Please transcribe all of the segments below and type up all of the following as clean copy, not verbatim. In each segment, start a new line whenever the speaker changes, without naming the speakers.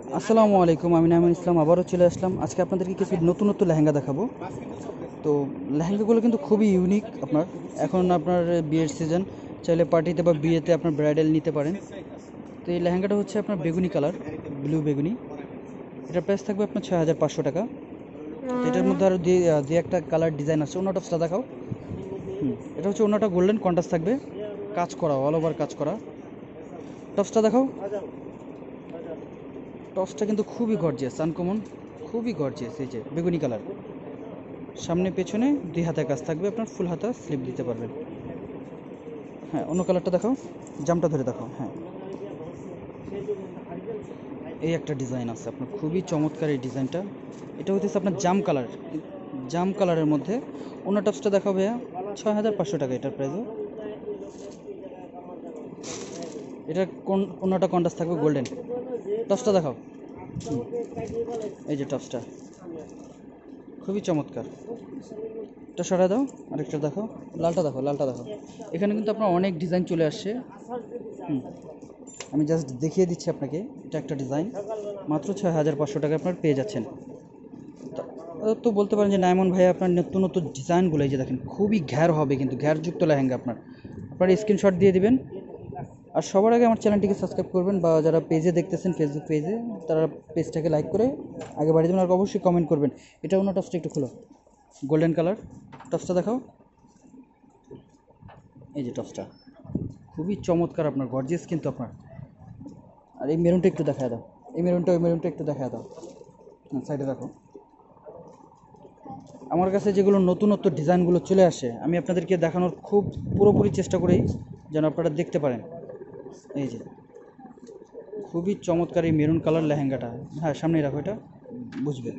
আসসালামু আলাইকুম, আমি নাঈমুল ইসলাম আবারও চলে আসলাম। আজকে আপনাদেরকে কিছু নতুন নতুন লেহেঙ্গা দেখাবো। তো লেহেঙ্গাগুলো কিন্তু খুবই ইউনিক। এখন আপনার বিয়ের সিজন, চাইলে পার্টিতে বা বিয়েতে আপনার ব্রাইডাল নিতে পারেন। তো এই লেহেঙ্গাটা হচ্ছে আপনার বেগুনি কালার, ব্লু বেগুনি। এটার প্রাইস থাকবে আপনার 6500 টাকা। তো এটার মধ্যে আরও দুই একটা কালার ডিজাইন আছে। ওনাটা অফটা দেখাও। এটা হচ্ছে ওনাটা গোল্ডেন কন্ট্রাস্ট থাকবে, কাজ করা, অল ওভার কাজ করা। টপসটা দেখাও। টপসটা কিন্তু খুবই গর্জিয়াস, আনকমন, খুবই গর্জিয়াস। এই যে বেগুনি কালার, সামনে পেছনে দুই হাতের কাজ থাকবে, আপনার ফুল হাতা স্লিপ দিতে পারবেন। হ্যাঁ, অন্য কালারটা দেখাও, জামটা ধরে দেখাও। হ্যাঁ, এই একটা ডিজাইন আছে আপনার, খুবই চমৎকার এই ডিজাইনটা। এটা হচ্ছে আপনার জাম কালার, জাম কালারের মধ্যে। অন্য টপসটা দেখাও ভাইয়া, 6500 টাকা এটার প্রাইসও। এটার অন্যটা কন্ট্রাস্ট থাকবে গোল্ডেন। টপসটা দেখাও। এই যে টপসটা খুবই চমৎকার। এটা সরা দাও, আরেকটা দেখো, লালটা দেখো, লালটা দেখো। এখানে কিন্তু আপনার অনেক ডিজাইন চলে আসছে। আমি জাস্ট দেখিয়ে দিচ্ছি আপনাকে। এটা একটা ডিজাইন, মাত্র 6500 টাকা আপনার পেয়ে যাচ্ছেন। তো বলতে পারেন যে নাইমন ভাই আপনার নতুন নতুন ডিজাইনগুলো এই যে দেখেন, খুবই ঘ্যার হবে, কিন্তু ঘ্যারযুক্ত লেহেঙ্গা। আপনার স্ক্রিনশট দিয়ে দিবেন। আর সবার আগে আমার চ্যানেলটিকে সাবস্ক্রাইব করবেন, বা যারা পেজে দেখতেছেন ফেসবুক পেজে, তারা পেজটাকে লাইক করে আগে বাড়িয়ে দেবেন। আর অবশ্যই কমেন্ট করবেন। এটা অন্য টপসটা একটু খোলো, গোল্ডেন কালার। টপসটা দেখাও। এই যে টপসটা খুবই চমৎকার, আপনার গর্জিয়াস কিন্তু আপনার। আর এই মেরুনটা একটু দেখা দাও, এই মেরুনটা, ওই মেরুনটা একটু দেখা দাও। সাইডে দেখো। আমার কাছে যেগুলো নতুনত্ব ডিজাইনগুলো চলে আসে, আমি আপনাদেরকে দেখানোর খুব পুরোপুরি চেষ্টা করি যেন আপনারা দেখতে পারেন। এই যে খুবই চমৎকার এই মেরুন কালার লেহেঙ্গাটা। হ্যাঁ, সামনেই রাখো, এটা বুঝবে।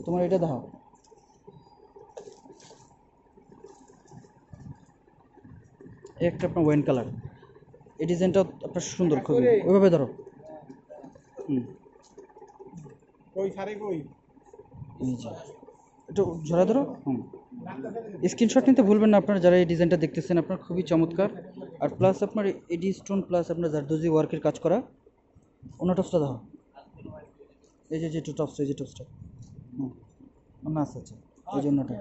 তোমার এটা দেখো, এই একটা আপনার ওয়াইন কালার। এই ডিজাইনটা আপনার সুন্দর খুবই, ওইভাবে ধরো। হুম, এই যে একটু ঝরা ধরো। স্ক্রিনশট নিতে ভুলবেন না আপনারা যারা এই ডিজাইনটা দেখতেছেন। আপনার খুবই চমৎকার। আর প্লাস আপনার এডি স্টোন প্লাস আপনার জারদোজি ওয়ার্কের কাজ করা। অন্য টপসটা দেখো। এই যে যে টপস, এই যে টপসটা। অন্য আছে, আচ্ছা, এই জন্যটা।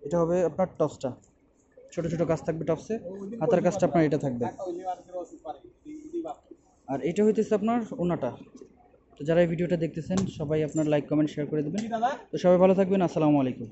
এটা হবে আপনার টপসটা, ছোট ছোট কাজ থাকবে টপসে। হাতার কাজটা আপনার এটা থাকবে। আর এটা হইতেছে আপনার ওনাটা। তো যারা এই ভিডিওটা দেখতেছেন সবাই আপনার লাইক কমেন্ট শেয়ার করে দেবেন। তো সবাই ভালো থাকবেন। আসসালামু আলাইকুম।